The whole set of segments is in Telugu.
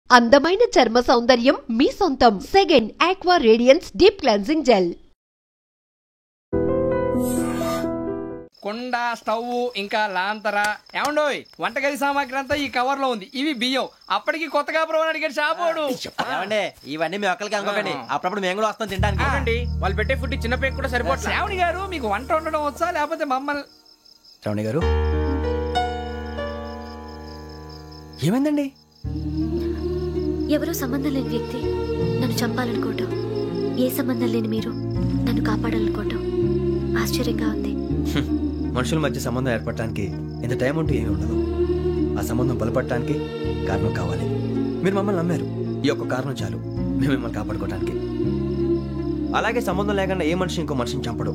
అందమైన చర్మ సౌందర్యం మీ సొంతం. Second aqua radiance deep cleansing gel. కుండ, స్టవ్, ఇంకా లాంతర. ఏమండోయ్, వంటగది సామాగ్రి అంతా ఈ కవర్ లో ఉంది. ఇవి బియ్యం. అప్పటికి కొత్తగా బ్రో అడిగాడు షాపోడు. ఇవన్నీ మీ ఒక్కరికి అనుకోకండి, అప్పుడప్పుడు మేము కూడా వస్తాం తినడానికి. వాళ్ళు పెట్టే ఫుడ్ చిన్న పేరు కూడా సరిపోతుంది. శ్రావణి గారు, మీకు వంట వండడం వచ్చా లేకపోతే మమ్మల్ని? శ్రావణి గారు, ఏమైందండి? ఎవరో సంబంధం లేని వ్యక్తి నన్ను చంపాలనుకోవటం, ఏ సంబంధం లేని మీరు నన్ను కాపాడాలనుకోవటం ఆశ్చర్యంగా ఉంది. మనుషుల మధ్య సంబంధం ఏర్పడటానికి ఇంత టైం ఉంటూ ఏమీ ఉండదు. ఆ సంబంధం బలపడటానికి కారణం కావాలి. మీరు మమ్మల్ని నమ్మారు, ఈ ఒక్క కారణం చాలు మేము మిమ్మల్ని కాపాడుకోవడానికి. అలాగే సంబంధం లేకుండా ఏ మనిషి ఇంకో మనిషిని చంపడు.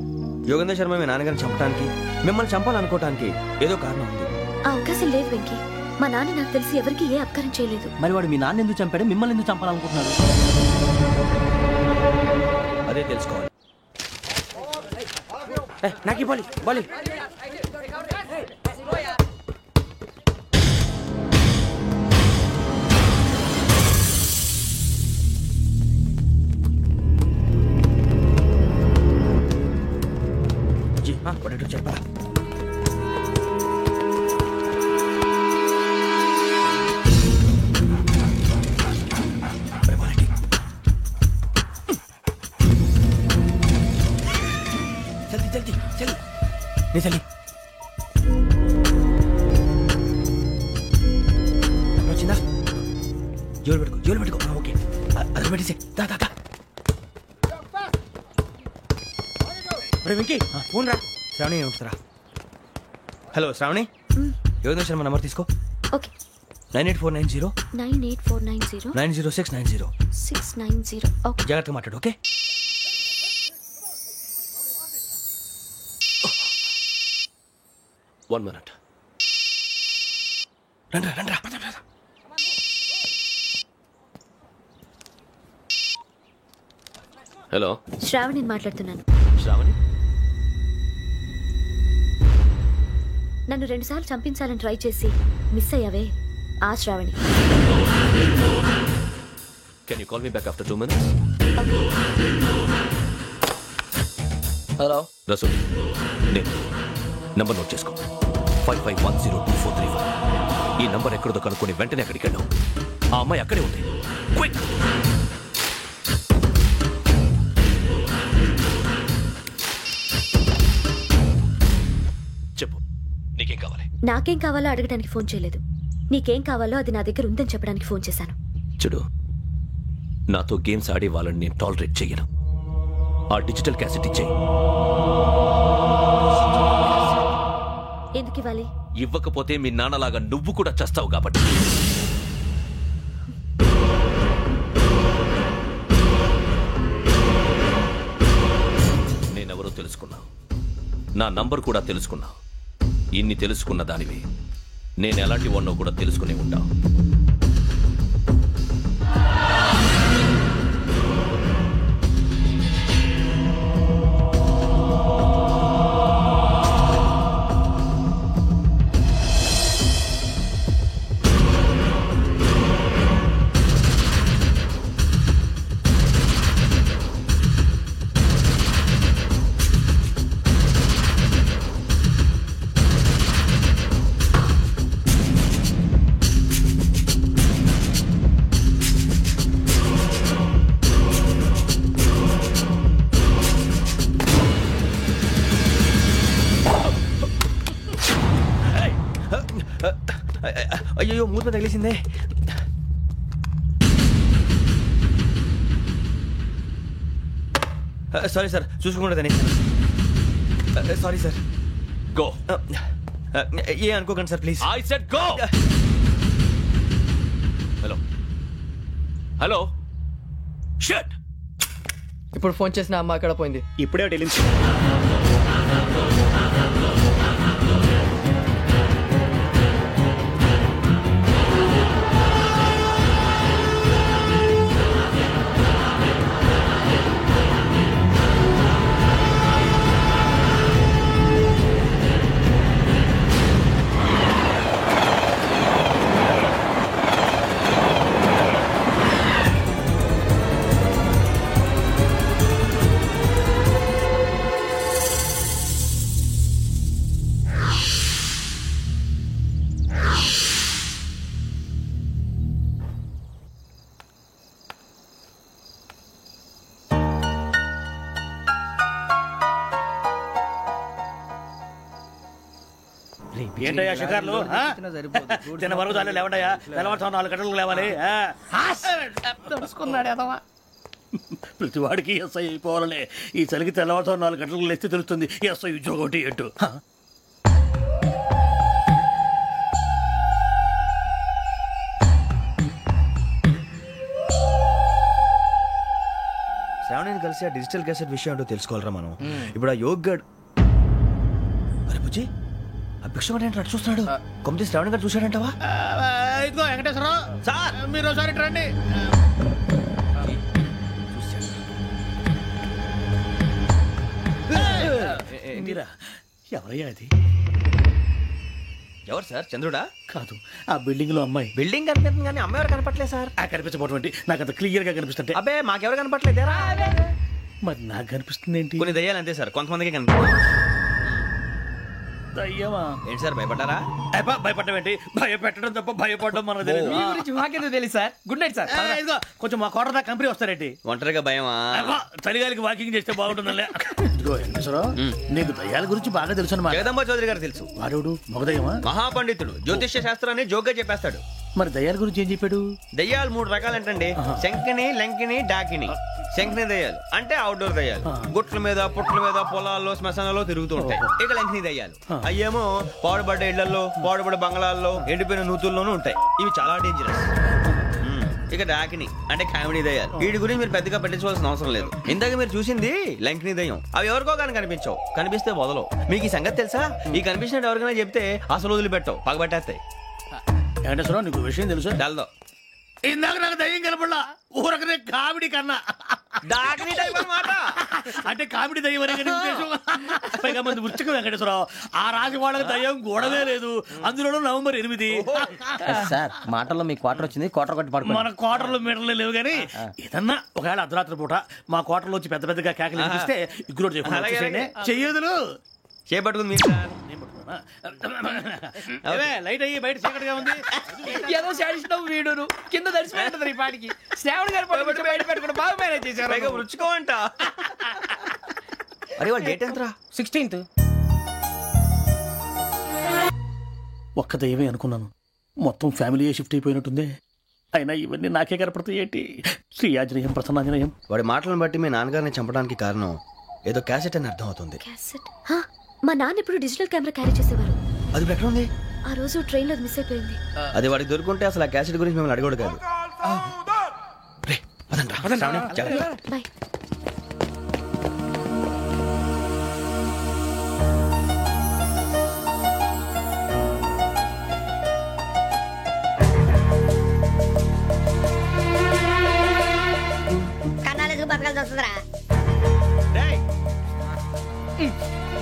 యోగేంద్ర శర్మ మీ నాన్నగారిని చంపడానికి, మిమ్మల్ని చంపాలనుకోవటానికి ఏదో కారణం ఉంది. ఆ అవకాశం లేదు వెంకీ. మా నాన్న నాకు తెలిసి ఎవరికి ఏ అపకారం చేయలేదు. మరి వాడు మీ నాన్న ఎందుకు చంపాడు, మిమ్మల్ని ఎందుకు చంపాలనుకుంటున్నాడు? అదే తెలుసుకోవాలి. నాకు బాలి బాలి చెప్పరా? వచ్చిందా? జోలు పెట్టుకో. ఓకే, అది పెట్టేసి వెంకీ ఫోన్ రా. శ్రావణి వస్తారా? హలో శ్రావణి, యోగేంద్ర శర్మ నంబర్ తీసుకో. ఓకే. 98490 98490 90690 690. ఓకే, జాగ్రత్తగా మాట్లాడు. ఓకే. One minute. రండ్రా. హలో, శ్రావణిని మాట్లాడుతున్నాను. శ్రావణి? నన్ను 2 సార్లు చంపించాలని ట్రై చేసి మిస్ అయ్యావే, ఆ Shravani. Can you call me back after 2 minutes? Hello Rasool, నేను నంబర్ నోట్ చేసుకో. 55102435. ఈ నంబర్ ఎక్కడదో కనుక్కొని వెంటనే అక్కడికి వెళ్ళావు. ఆ అమ్మాయి అక్కడే ఉంది. క్విక్! చెప్పు, నీకేం కావాలి? నాకేం కావాలో అడగడానికి ఫోన్ చేయలేదు. నీకేం కావాలో అది నా దగ్గర ఉందని చెప్పడానికి ఫోన్ చేశాను. చూడు, నాతో గేమ్స్ ఆడే వాళ్ళని నేను టాలరేట్ చెయ్యను. ఆ డిజిటల్ క్యాసెట్ ఇచ్చేయి. ఎందుకు ఇవ్వాలి? ఇవ్వకపోతే మీ నాన్నలాగా నువ్వు కూడా చస్తావు కాబట్టి. నేనెవరో తెలుసుకున్నావు, నా నంబర్ కూడా తెలుసుకున్నావు. ఇన్ని తెలుసుకున్న దానివి నేను ఎలాంటి వాడినో కూడా తెలుసుకునే ఉంటావు. అయ్యో, మూత తగిలేసిందే. సారీ సార్, చూసుకోకుండా తినేసాను. Sorry sir. గో. ఏ అనుకోకండి sir, please. I said go. Hello hello, shut. ఇప్పుడు ఫోన్ చేసిన అమ్మ అక్కడ పోయింది. ఇప్పుడే వెళ్ళింది. ఏంటయ్యా షికార్లు తిన్న వరకు చాలే లేవండయ్యా తెల్లవారుతో 4 గంటలకు లేవాలి తెలుసుకున్నాడు ఎదవా. ప్రతి వాడికి ఎస్ఐ అయిపోవాలనే ఈ చలికి తెల్లవారుతో 4 గంటలకు లేస్తే తెలుస్తుంది ఎస్ఐ ఉద్యోగం ఒకటి ఎటు. శ్రావణిని కలిసి ఆ డిజిటల్ క్యాసెట్ విషయం ఏంటో తెలుసుకోవాలరా మనం. ఇప్పుడు ఆ యోగ్ గడ్ అరే బుజ్జి ఆ భిక్షం ఏంటో అటు చూస్తున్నాడు. కొమ్మతి శ్రావణి గారు చూశాడంటవా? ఇదిగో వెంకటేశ్వరరావు సార్ మీరు ఒకసారి రండి. ఎవరయ్యా అది? ఎవరు సార్? చంద్రుడా? కాదు, ఆ బిల్డింగ్ లో అమ్మాయి. బిల్డింగ్ కనిపిస్తుంది కానీ అమ్మ ఎవరు కనపట్లేదు సార్. కనిపించబోటువంటి నాకు అంత క్లియర్ గా కనిపిస్తుంటే. అబ్బే మాకెవరు కనపట్లేదేరా? మరి నాకు కనిపిస్తుంది ఏంటి? కొన్ని దయ్యాలు అంతే సార్, కొంతమందికి కనిపిస్తుంది. దయ్యమా? ఏంటి సార్ భయపడ్డారా? భయపడడం ఏంటి? భయపెట్టడం తప్ప భయపడడం మనకు తెలియదు. మీ గురించి మాకెందుకు తెలుసు సార్. Good night sir. ఇదిగో కొంచెం మా కోట దాకా కంపెనీ వస్తారేంటి? ఒంటరిగా భయమా? చలిగాలికి వాకింగ్ చేస్తే బాగుంటుందిలే. ఇదిగో వెంకటేశ్వరరావు నీకు దయ్యాల గురించి బాగా తెలుసు అన్నమాట. జగదంబ చౌదరి గారు తెలుసు. వాడు మగదయ్యమా? మహాపండితుడు, జ్యోతిష్య శాస్త్రాన్ని జోగ్గా చెప్పేస్తాడు. మరి దయ్యాల గురించి ఏం చెప్పాడు? దయ్యాలు 3 రకాలంటండి. శంకిని, లంకిని, డాకిని. శంకిని దయ్యాలు అంటే అవుట్డోర్ దయ్యాలు, గుట్ల మీద పుట్ల మీద పొలాల్లో శ్మశానాల్లో తిరుగుతూ ఉంటాయి. ఇక లంకిని దయ్యాలు అయ్యేమో పాడుబడ్డ ఇళ్లలో, పాడుబడ్డ బంగ్లాల్లో, ఎండిపోయిన నూతుల్లోనూ ఉంటాయి. ఇవి చాలా డేంజరస్. ఇక డాకిని అంటే కామెడీ దయ్యాలు. వీటి గురించి మీరు పెద్దగా పట్టించుకోవాల్సిన అవసరం లేదు. ఇందాక మీరు చూసింది లంకిని దయ్యం. అవి ఎవరికో కానీ కనిపించవు, కనిపిస్తే వదలవు. మీకు ఈ సంగతి తెలుసా? ఈ కనిపించినట్టు ఎవరికైనా చెప్తే అసలు వదిలిపెట్టవు, పగబట్టేస్తాయి. వెంకటేశ్వరరావు నీకు విషయం తెలుసు? డల్దో ఇందాక నాకు దయ్యం కనపడలా, ఊరకనే కామెడీ కన్నా. డాకిని టైప్ అన్నమాట. అంటే కామెడీ దయ్యం అనే కదా ఉద్దేశం. పైగా మంది ఉచ్చకం వెంకటేశ్వరరావు. ఆ రాజు వాళ్ళకి దయ్యం గోడవే లేదు, అందులోనూ నవంబర్ 8. సార్ మాటల్లో మీ క్వార్టర్ వచ్చింది, క్వార్టర్ కొట్టి పడుకో. మన క్వార్టర్లో మీటర్లు లేవు కానీ ఏదన్నా ఒకవేళ అర్ధరాత్రి పూట మా క్వార్టర్లో వచ్చి పెద్ద పెద్దగా కేకలు వినిపిస్తే ఇగ్గురు చెయ్యదులు చేపట్టుకుంది మీరు సార్. లైట్ అయ్యి బయట చీకటిగా ఉంది. ఏదో శాడిస్తావు వీడును కింద దర్శనం ఈ పాటికి. శ్రావణ్ గారు పట్టుబట్టి బయట పెట్టుకుని బాగా మేనేజ్ చేశారు. రుచుకోవంట. అరే వాళ్ళ డేట్ ఎంతరా? 16th. ఒక్క దయ్యమే అనుకున్నాను, మొత్తం ఫ్యామిలీయే షిఫ్ట్ అయిపోయినట్టుంది. అయినా ఇవన్నీ నాకే కనపడతాయి ఏంటి? శ్రీ ఆంజనేయం ప్రసన్నాంజనేయం. వాడి మాటలను బట్టి మీ నాన్నగారిని చంపడానికి కారణం ఏదో క్యాసెట్ అని అర్థం అవుతుంది. క్యాసెట్? మా నాన్న ఇప్పుడు డిజిటల్ కెమెరా క్యారీ చేసేవారు. అది ఇప్పుడు ఎక్కడ ఉంది? ఆ రోజు ట్రైన్ లో మిస్ అయిపోయింది. అది వాడికి దొరుకుంటే అసలు ఆ క్యాసెట్ గురించి మిమ్మల్ని అడగడు కాదు. బాయ్. కన్నాలకు బతకాల్సి వస్తుందిరా.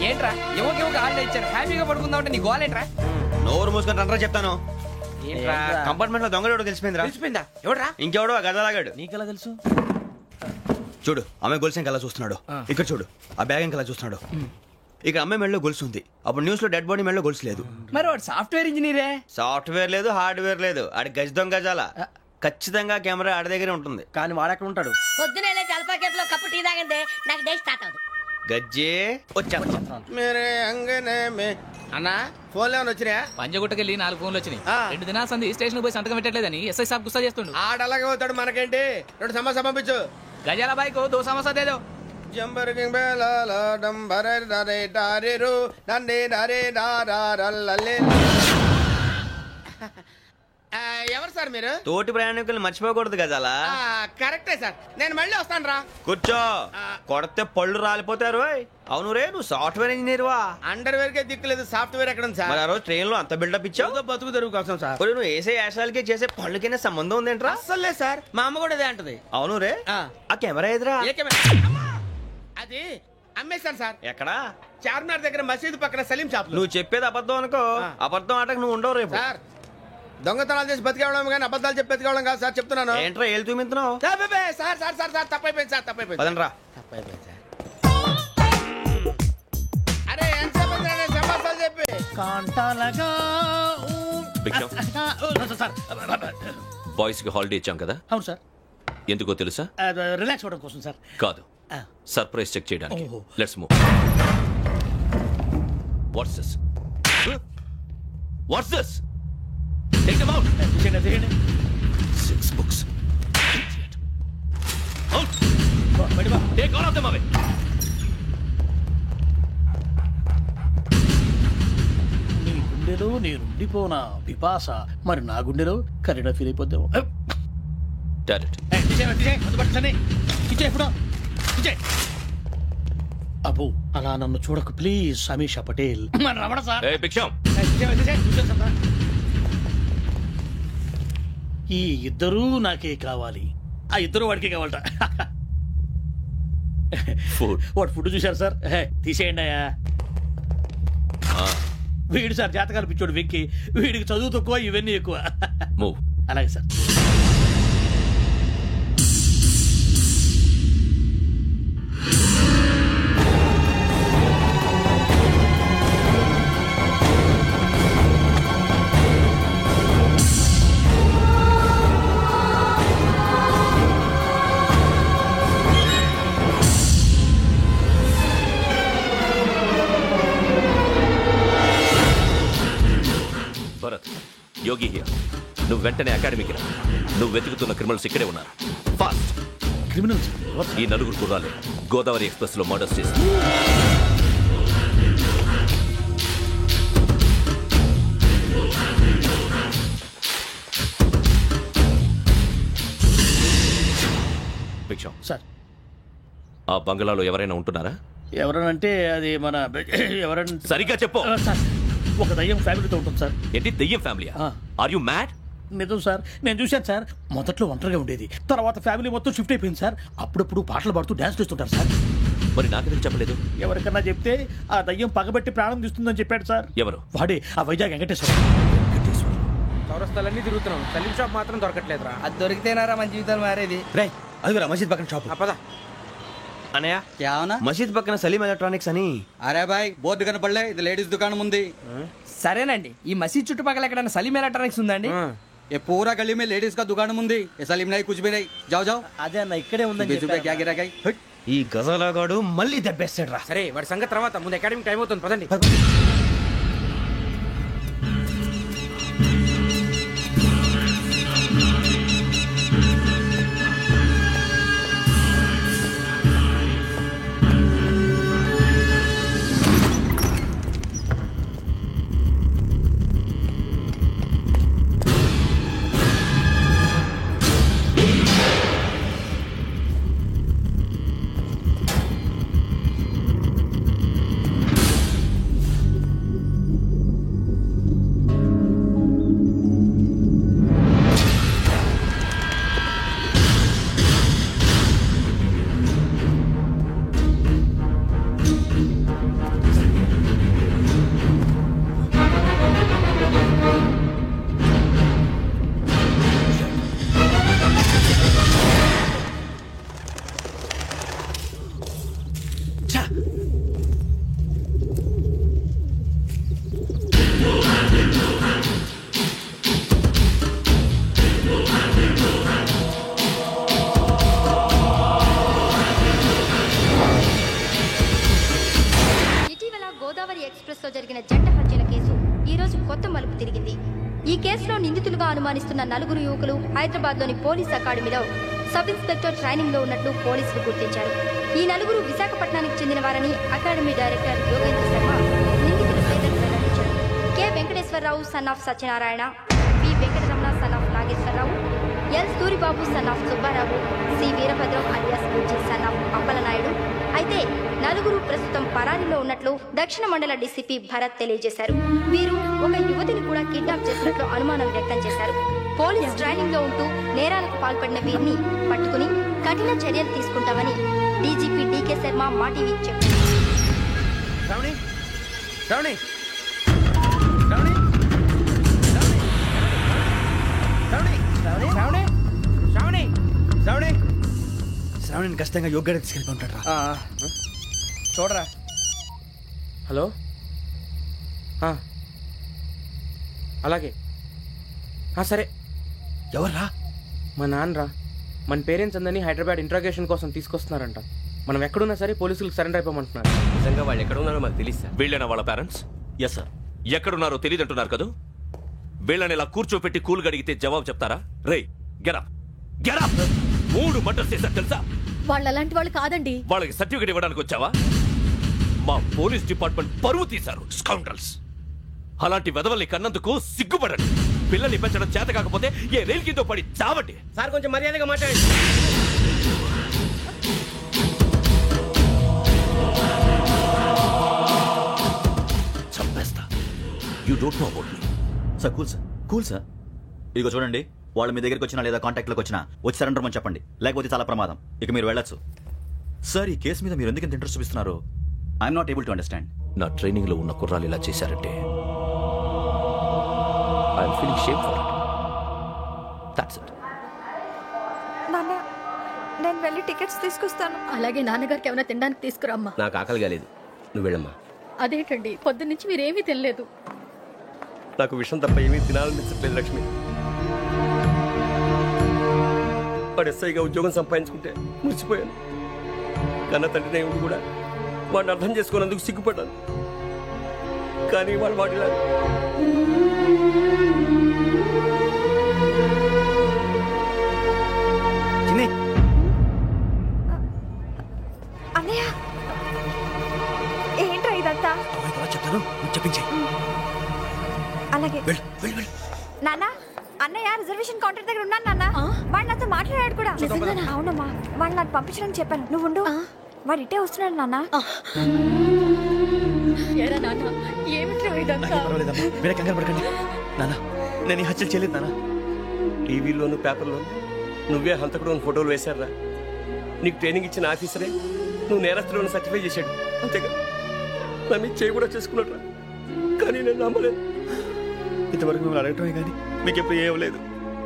ఏంట్రా ఎవరికి హాలిడే ఇచ్చారు, హ్యాపీగా పడుకుందాం అంటే నీ గోలేంట్రా? నోరు మూసుకొని రండ్రా చెప్తాను. ఏంట్రా కంపార్ట్మెంట్ లో దొంగడు తెలిసిపోయిందిరా. తెలిసిపోయిందా? ఎవడ్రా? ఇంకెవడో ఆ గదలాగాడు. నీకెలా తెలుసు? చూడు అమ్మాయి గొలుసు ఇంకలా చూస్తున్నాడు. ఇక్కడ చూడు ఆ బ్యాగ్ ఇంకలా చూస్తున్నాడు. ఇక్కడ అమ్మాయి మెడలో గొలుసు ఉంది. అప్పుడు న్యూస్ లో డెడ్ బాడీ మెడలో గొలుసు లేదు. మరి వాడు సాఫ్ట్వేర్ ఇంజనీరే. సాఫ్ట్వేర్ లేదు, హార్డ్వేర్ లేదు. ఆడి గజ దొంగ గజాల. ఖచ్చితంగా కెమెరా ఆడి దగ్గరే ఉంటుంది. కానీ వాడెక్కడ ఉంటాడు? పొద్దునే లేచి అల్పా కేఫ్ లో కప్పు టీ తాగిందే నాకు డే స్టార్ట్ అవుతుంది. గజ్జే వచ్చా అన్నా ఫోన్లో ఏమైనా వచ్చినాయా? పంజగుట్టకెళ్ళి 4 ఫోన్లు వచ్చినాయి. 2 దినాల సంది స్టేషన్ పోయి సంతకం పెట్టలేదని ఎస్ఐ సాబ్ గుస్తా చేస్తుండు. ఆడలాగే పోతాడు, మనకేంటి? 2 సమస్య పంపించు. గజాల బైక్ 2 సమస్య దేదో. జంబరకింగ్ బేలాల డంబరే డరే డారిరు నన్నే డరే డారల్లలే. ఎవరు సార్ మీరు? తోటి ప్రయాణికుల్ని మర్చిపోకూడదు గజాల. కరెక్టే సార్, నేను మళ్ళీ వస్తాను రా. కూర్చో, కొడితే పళ్ళు రాలిపోతారు. అవును రే, నువ్వు సాఫ్ట్వేర్ ఇంజనీర్ వా? అండర్వేర్ కే దిక్కులేదు, సాఫ్ట్వేర్ ఎక్కడ ఉంది సార్? మరి ఆ రోజు ట్రైన్ లో అంత బిల్డప్ ఇచ్చావు. బతుకు తెరుగు కోసం సార్. నువ్వు వేసే యాశాలకి చేసే పళ్ళకైనా సంబంధం ఉందేంట్రా? అస్సలు లేదు సార్, మా అమ్మ కూడా అదే అంటది. అవును రే, ఆ కెమెరా ఎదురా? అది అమ్మేశాను సార్. ఎక్కడా? చార్మినార్ దగ్గర మసీదు పక్కన సలీం షాప్. నువ్వు చెప్పేది అబద్ధం అనుకో. అబద్ధం ఆటకు నువ్వు ఉండవు రేపు. సార్ దొంగతనాలు చేసి బతికేవడం కానీ అబద్ధాలు చెప్పి బతికేవడం కాదు సార్, చెప్తున్నాను. ఏంట్రా ఏళ్ళు చూపించున్నావు? సార్ సార్ సార్ సార్ తప్పైపోయింది సార్, తప్పైపోయింది. పదండ్రా. తప్పైపోయింది సార్. అరే ఎంత సమాసాలు చెప్పి బాయ్స్ కి హాలిడే ఇచ్చాం కదా? అవును సార్. ఎందుకో తెలుసా? రిలాక్స్ అవ్వడం కోసం సార్. కాదు, సర్ప్రైజ్ చెక్ చేయడానికి. Let's move. What's this? What's this? Take them out. తీసేయండి. 6 books. Out. Take all of them away. నీ గుండెలో నేనుండిపోనా పిపాస, మరి నా గుండెలో కరీడా ఫీల్ అయిపోద్దాము. Got it. అబ్బో అలా నన్ను చూడకు please Sameesha Patel. Hey, Biksham. ఈ ఇద్దరూ నాకే కావాలి, ఆ ఇద్దరు వాడికే కావాలట. Food. వాడు ఫుడ్ చూశారు సార్, తీసేయండి అయ్యా. వీడు సార్ జాతకాలు పిచ్చోడు వెక్కి, వీడికి చదువు తక్కువ ఇవన్నీ ఎక్కువ. Move. అలాగే సార్. Bharat, Yogi here. నువ్వు వెంటనే అకాడమీకి రా. నువ్వు వెతుకుతున్న క్రిమినల్స్ ఇక్కడే ఉన్నారు. ఫాస్ట్. క్రిమినల్స్? ఈ నలుగురు కుర్రాలే గోదావరి ఎక్స్ప్రెస్ లో మర్డర్స్ చేసి. భిక్షం సార్, ఆ బంగ్లాలో ఎవరైనా ఉంటున్నారా? ఎవరనంటే అది మన ఎవరంటే సరిగ్గా చెప్పు. సార్, ఒక దయ్యం ఫ్యామిలీతో ఉంటుంది సార్. ఏంటి దెయ్యం ఫ్యామిలీ? Are you mad? నిజం సార్, నేను చూశాను సార్. మొదట్లో ఒంటరిగా ఉండేది, తర్వాత ఫ్యామిలీ మొత్తం షిఫ్ట్ అయిపోయింది సార్. అప్పుడప్పుడు పాటలు పాడుతూ డాన్స్ చేస్తుంటారు సార్. మరి నాకెందుకు చెప్పలేదు? ఎవరికన్నా చెప్తే ఆ దయ్యం పగబెట్టి ప్రాణం తీస్తుందని చెప్పాడు సార్. ఎవరు? వాడే ఆ వైజాగ్ వెంకటేశ్వర. చౌరస్తాలన్నీ తిరుగుతున్నాం, సలీం షాప్ మాత్రం దొరకట్లేదురా. అది దొరికితేనారా మన జీవితాలు మారేది. రేయ్, అదిగురా మసీద్ పక్కన షాప్. పద. అనయ్య क्या होना? మసీద్ పక్కన సలీం ఎలక్ట్రానిక్స్ అని. अरे भाई बहुत कनपड़े ఇది లేడీస్ దుకాణం ఉంది. సరేనండి, ఈ మసీద్ చుట్టుపక్కల ఎక్కడైనా సలీం ఎలక్ట్రానిక్స్ ఉందండి? ये पूरा गली में लेडीज का दुकान मुंदी ये सलीम नहीं कुछ भी नहीं. जाओ जाओ. అదే అన్న ఇక్కడే ఉందని बीस रुपए क्या गिरा गई. ఈ గజాలగాడు మళ్ళీ దెబ్బేస్తాడు రా. సరే, వాడి సంగతి తర్వాత, ముందు అకాడమిక్ టైం అవుతుంది, పదండి. అనుమానిస్తున్న నలుగురు యువకులు హైదరాబాద్ లోని పోలీస్ అకాడమీలో సబ్ ఇన్స్పెక్టర్ ట్రైనింగ్ లో ఉన్నట్లు పోలీసులు గుర్తించారు. ఈ నలుగురు విశాఖపట్నానికి చెందిన వారని అకాడమీ డైరెక్టర్ యోగేంద్ర శర్మ నిందితుల పేర్లను వెల్లడించారు. K Venkateswararao son of Satyanarayana, P Venkataramana son of Nageswararao, L Suribabu son of Subbarao, C Veerabhadram alias Bujji son of Appalanaidu. అయితే నలుగురు ప్రస్తుతం పరారీలో ఉన్నట్లు దక్షిణ మండల డీసీపీ భరత్ తెలియజేశారు. వీరు ఒక యువతిని కూడా కిడ్నాప్ చేసినట్లు అనుమానం వ్యక్తం చేశారు. పోలీస్ ట్రైనింగ్ లో ఉంటూ నేరాలకు పాల్పడిన వీరిని పట్టుకుని కఠిన చర్యలు తీసుకుంటామని డీజీపీ డీకే శర్మ మా టీవీకి చెప్పారు. శ్రావణిని ఖచ్చితంగా యోగ్యత తీసుకెళ్ళి ఉంటాడు రా. చూడరా. హలో, అలాగే సరే. ఎవర్రా? మా నాన్నరా. మన పేరెంట్స్ అందరినీ హైదరాబాద్ ఇంట్రాగేషన్ కోసం తీసుకొస్తున్నారంట. మనం ఎక్కడున్నా సరే పోలీసులకు సరెండర్ అయిపోమంటున్నారు. నిజంగా వాళ్ళు ఎక్కడ ఉన్నారో మాకు తెలియదు సార్. వీళ్ళేనా వాళ్ళ పేరెంట్స్? Yes sir. ఎక్కడున్నారో తెలియదు అంటున్నారు కదా. వీళ్ళని ఇలా కూర్చోపెట్టి కూల్ గడిగితే జవాబు చెప్తారా? రే గెటప్ గెటప్ 3 మర్డర్స్ చేశారు తెలుసా? వాళ్ళు అలాంటి వాళ్ళు కాదండి. వాళ్ళకి సర్టిఫికేట్ ఇవ్వడానికి వచ్చావా? మా పోలీస్ డిపార్ట్మెంట్ పరువు తీశారు స్కౌండ్రల్స్. అలాంటి వెధవల్ని కన్నందుకు సిగ్గుపడండి. పిల్లల్ని పెంచడం చేత కాకపోతే ఏ రైలు కింద పడి చావండి. సార్ కొంచెం మర్యాదగా మాట్లాడండి. చంపేస్తా. You don't know about me. Sir cool sir. ఇదిగో చూడండి, వాళ్ళు మీ దగ్గరికి వచ్చినా లేదా కాంటాక్ట్లోకి వచ్చినా వచ్చి సరెండర్ అని చెప్పండి, లేకపోతే చాలా ప్రమాదం. ఇక మీరు వెళ్ళొచ్చు. సార్, ఈ కేసు మీద మీరు ఎందుకు ఇంత ఇంట్రెస్ట్ చూపిస్తున్నారు? I'm not able to understand. నా ట్రైనింగ్ లో ఉన్న కుర్రాలు ఇలా చేశారంటే I'm feeling shame for it. That's it. నాన్న, నేను వెళ్ళి టికెట్స్ తీసుకొస్తాను. అలాగే నాన్నగారికి ఏమైనా తినడానికి తీసుకురమ్మా. నాకు ఆకలి కాలేదు, నువ్వు వెళ్ళమ్మా. అదేంటండి, పొద్దున్నుంచి మీరేమీ తినలేదు. నాకు విషయం తప్ప ఏమీ తినాలనిపించట్లేదు లక్ష్మి. వాడు ఎస్ఐగా ఉద్యోగం సంపాదించుకుంటే మురిసిపోయాను. కన్న తండ్రినే ఉండి కూడా వాడిని అర్థం చేసుకున్నందుకు సిగ్గుపడ్డాను. కానీ వాడిలా అన్నయ్య, ఏంట్రా ఇదంతా? చెప్తాను, చెప్పించే. అలాగే నాన్న, అన్నయ్య రిజర్వేషన్ కౌంటర్ దగ్గర ఉన్నాను నాన్న. వాడు నాతో మాట్లాడాడు కూడా. అవునమ్మా, వాడు నాకు పంపించడం చెప్పాను. నువ్వు ఉండు, వాడు ఇట్టే వస్తున్నాడు నాన్న. మీరే కంగారు పడకండి నాన్న. నేను ఈ హత్యలు చేయలేదు నాన్న. టీవీలోను పేపర్లోను నువ్వే హంతకుడు అని ఫోటోలు వేశారా? నీకు ట్రైనింగ్ ఇచ్చిన ఆఫీసరే నువ్వు నేరస్తులను సర్టిఫై చేశాడు. అంతేగా, నా మీద చేయి కూడా చేసుకున్నట్రా. కానీ నేను నమ్మలేదు. ఇంతవరకు మిమ్మల్ని అడగటమే కానీ మీకు ఎప్పుడు ఏమలేదు.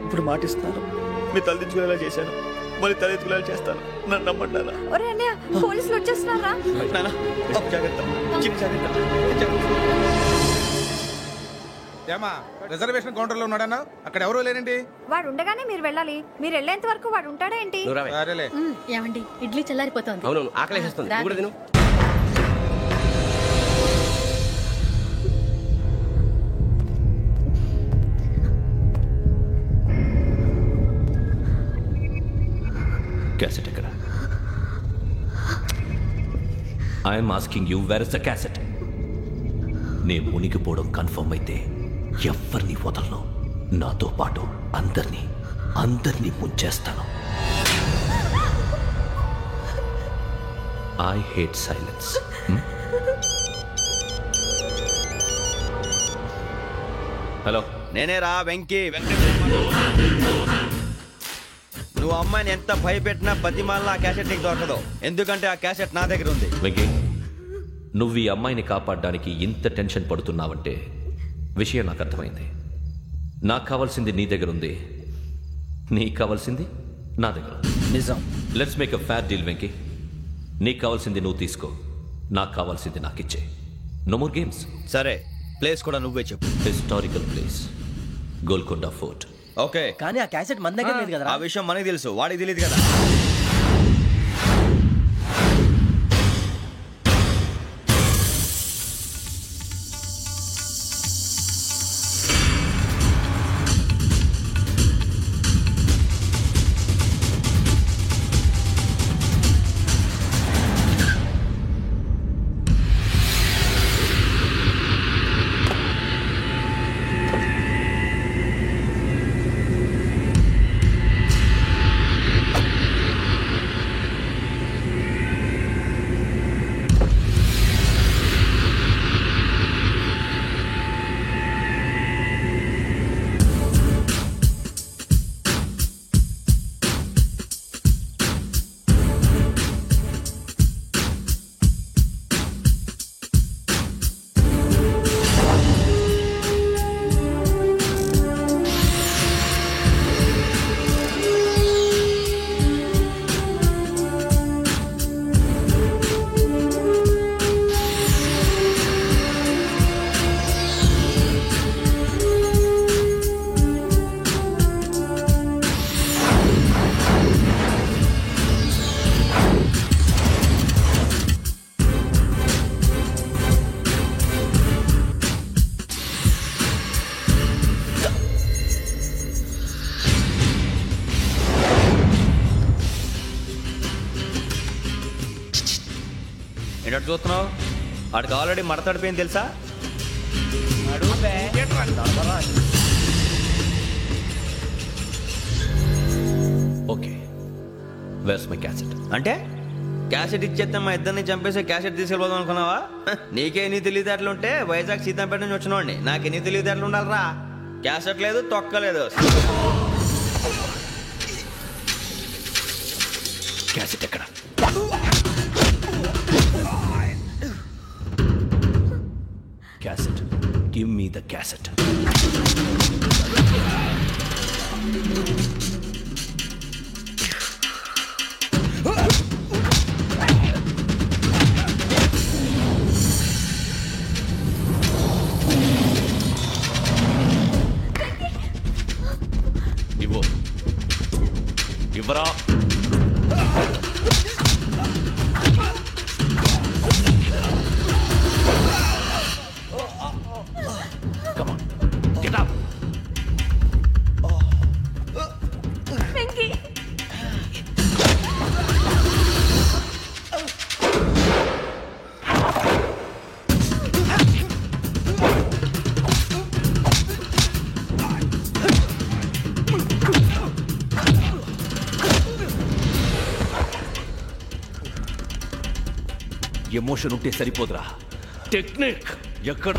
ఇప్పుడు మాటిస్తున్నాను, మీ తలదించుకునేలా చేశాను, మళ్ళీ తలెత్తుకునేలా చేస్తాను. నన్ను నమ్మండి నాన్న. ఒరే అన్నయ్య, పోలీసులు వచ్చేస్తున్నారా? నాన్న జాగ్రత్త, చిన్న జాగ్రత్త. ఏమా రిజర్వేషన్ కౌంటర్ లో ఉన్నాడన్నా? అక్కడ ఎవరూ లేనండి. వాడు ఉండగానే మీరు వెళ్ళాలి. మీరు వెళ్ళేంత వరకు వాడు ఉంటాడా ఏంటి? ఏమండి, ఇడ్లీ చల్లారిపోతుంది. అవునవును, ఆకలేస్తుంది. క్యాసెట్ ఎక్కడ? I'm asking you, where is the cassette? నే మునిగిపోవడం కన్ఫర్మ్ అయితే ఎవ్వరిని వదలను. నాతో పాటు అందరినీ ముంచేస్తాను. I hate silence. హలో, నేనేరా వెంకీ. నువ్వు అమ్మాయిని ఎంత భయపెట్టినా బతిమాలినా ఆ క్యాసెట్ నీకు దొరకదు. ఎందుకంటే ఆ క్యాసెట్ నా దగ్గర ఉంది. వెంకీ, నువ్వు ఈ అమ్మాయిని కాపాడడానికి ఇంత టెన్షన్ పడుతున్నావంటే విషయం నాకు అర్థమైంది. నాకు కావాల్సింది నీ దగ్గర ఉంది, నీకు కావాల్సింది నా దగ్గర. నిజం. Let's make a fair deal Venky. నీకు కావాల్సింది నువ్వు తీసుకో, నాకు కావాల్సింది నాకు ఇచ్చే. No more games. సరే, ప్లేస్ కూడా నువ్వే చెప్పు. Historical place, Golconda fort. Okay, కానీ ఆ క్యాసెట్ మన దగ్గర లేదు కదా. ఆ విషయం మనకి తెలుసు, వాడికి తెలియదు కదా. ఏంటంటే చూస్తున్నావు? వాడికి ఆల్రెడీ మడతడిపోయింది తెలుసా? Okay, where's my cassette? అంటే క్యాసెట్ ఇచ్చేస్తే మా ఇద్దరిని చంపేసి క్యాసెట్ తీసుకెళ్ళిపోదాం అనుకున్నావా? నీకే ఎన్ని తెలివితేటలు ఉంటే వైజాగ్ సీతంపేట నుంచి వచ్చినోడిని నాకు ఎన్ని తెలివితేటలు ఉండాలరా? క్యాసెట్ లేదు, తొక్కలేదు. క్యాసెట్ ఎక్కడ? Cassette, give me the cassette. ఇవ్వరా. Come on, get up. Emotion ఉంటే సరిపోదురా, టెక్నిక్ ఎక్కడ